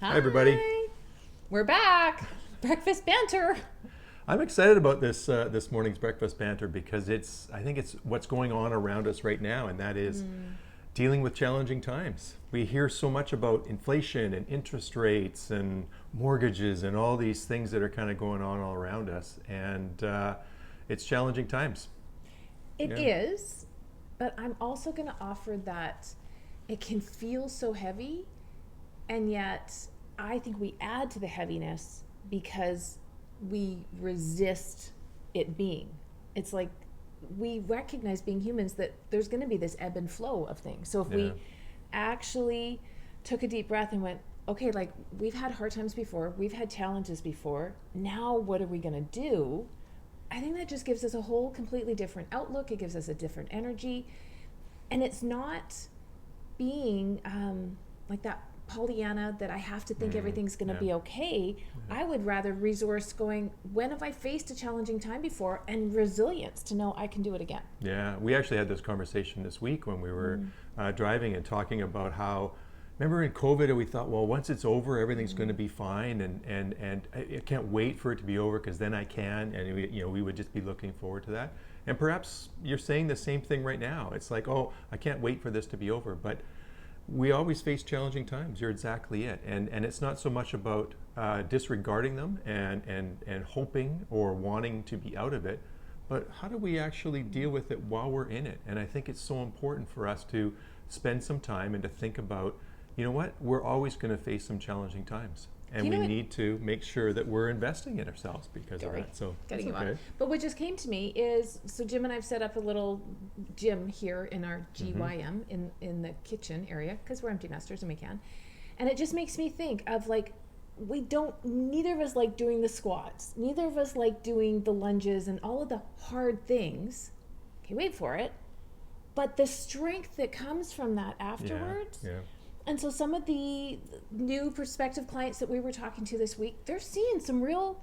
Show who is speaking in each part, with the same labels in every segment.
Speaker 1: Hi.
Speaker 2: Hi, everybody.
Speaker 1: We're back. Breakfast banter.
Speaker 2: I'm excited about this morning's breakfast banter because I think it's what's going on around us right now, and that is dealing with challenging times. We hear so much about inflation and interest rates and mortgages and all these things that are kind of going on all around us, and it's challenging times.
Speaker 1: It
Speaker 2: Yeah,
Speaker 1: is, but I'm also going to offer that it can feel so heavy, and yet I think we add to the heaviness because we resist it being. It's like we recognize being humans that there's going to be this ebb and flow of things. So if
Speaker 2: yeah,
Speaker 1: we actually took a deep breath and went, okay, like we've had hard times before, we've had challenges before, now what are we going to do? I think that just gives us a whole completely different outlook. It gives us a different energy. And it's not being like that Pollyanna that I have to think everything's going to
Speaker 2: yeah,
Speaker 1: be okay.
Speaker 2: yeah.
Speaker 1: I would rather resource going, when have I faced a challenging time before? And resilience to know I can do it again.
Speaker 2: Yeah, we actually had this conversation this week when we were driving and talking about how, remember in COVID, we thought, well, once it's over, everything's going to be fine, and I can't wait for it to be over because then I can, and we would just be looking forward to that. And perhaps you're saying the same thing right now. It's like, oh, I can't wait for this to be over, but we always face challenging times. You're exactly it, and it's not so much about disregarding them and hoping or wanting to be out of it, but how do we actually deal with it while we're in it? And I think it's so important for us to spend some time and to think about, you know what, we're always going to face some challenging times, and
Speaker 1: You know
Speaker 2: we
Speaker 1: what?
Speaker 2: need to make sure that we're investing in ourselves because of
Speaker 1: Sorry,
Speaker 2: that. So that's
Speaker 1: cutting you off.
Speaker 2: okay.
Speaker 1: But what just came to me is, so Jim and I've set up a little gym here in our GYM in the kitchen area because we're empty nesters and we can. And it just makes me think of like, neither of us like doing the squats. Neither of us like doing the lunges and all of the hard things. Okay, wait for it. But the strength that comes from that
Speaker 2: Yeah,
Speaker 1: afterwards.
Speaker 2: yeah,
Speaker 1: And so some of the new prospective clients that we were talking to this week, they're seeing some real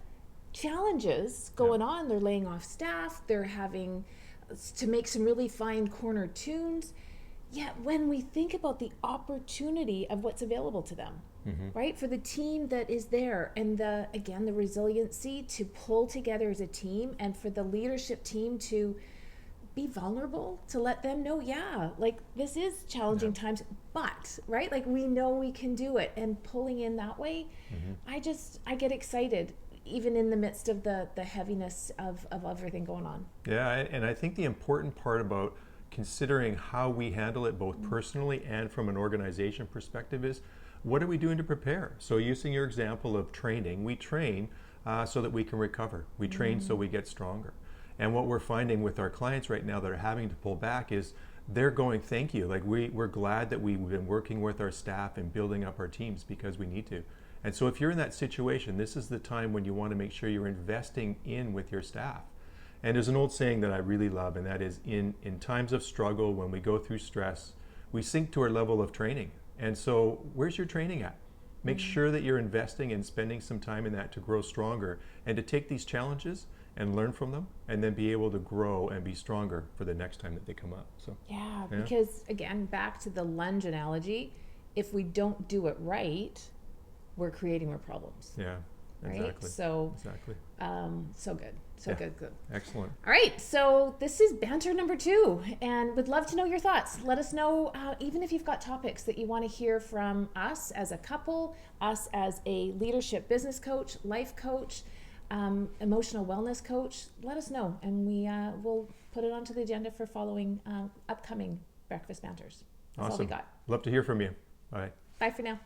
Speaker 1: challenges
Speaker 2: yeah.
Speaker 1: going on. They're laying off staff, they're having to make some really fine corner tunes. Yet when we think about the opportunity of what's available to them, right? For the team that is there and the resiliency to pull together as a team, and for the leadership team to be vulnerable, to let them know, yeah, like this is
Speaker 2: Yeah.
Speaker 1: challenging times, but right, like we know we can do it, and pulling in that way, I get excited even in the midst of the heaviness of everything going on.
Speaker 2: Yeah, and I think the important part about considering how we handle it both personally and from an organization perspective is what are we doing to prepare? So, using your example of training, we train so that we can recover. We train so we get stronger. And what we're finding with our clients right now that are having to pull back is they're going, thank you. Like, we're glad that we've been working with our staff and building up our teams because we need to. And so, if you're in that situation, this is the time when you want to make sure you're investing in with your staff. And there's an old saying that I really love, and that is in times of struggle, when we go through stress, we sink to our level of training. And so, where's your training at? Make sure that you're investing and spending some time in that to grow stronger and to take these challenges and learn from them and then be able to grow and be stronger for the next time that they come up. So,
Speaker 1: Yeah,
Speaker 2: yeah,
Speaker 1: because again, back to the lunge analogy, if we don't do it right, we're creating more problems,
Speaker 2: yeah,
Speaker 1: right?
Speaker 2: exactly.
Speaker 1: So
Speaker 2: Exactly.
Speaker 1: so good, so
Speaker 2: Yeah,
Speaker 1: good.
Speaker 2: excellent.
Speaker 1: All right, so this is banter number 2, and would love to know your thoughts. Let us know, even if you've got topics that you want to hear from us as a couple, us as a leadership business coach, life coach, emotional wellness coach. Let us know, and we will put it onto the agenda for following upcoming breakfast banters. That's all we
Speaker 2: Awesome.
Speaker 1: got.
Speaker 2: Love to hear from you. Bye.
Speaker 1: Bye for now.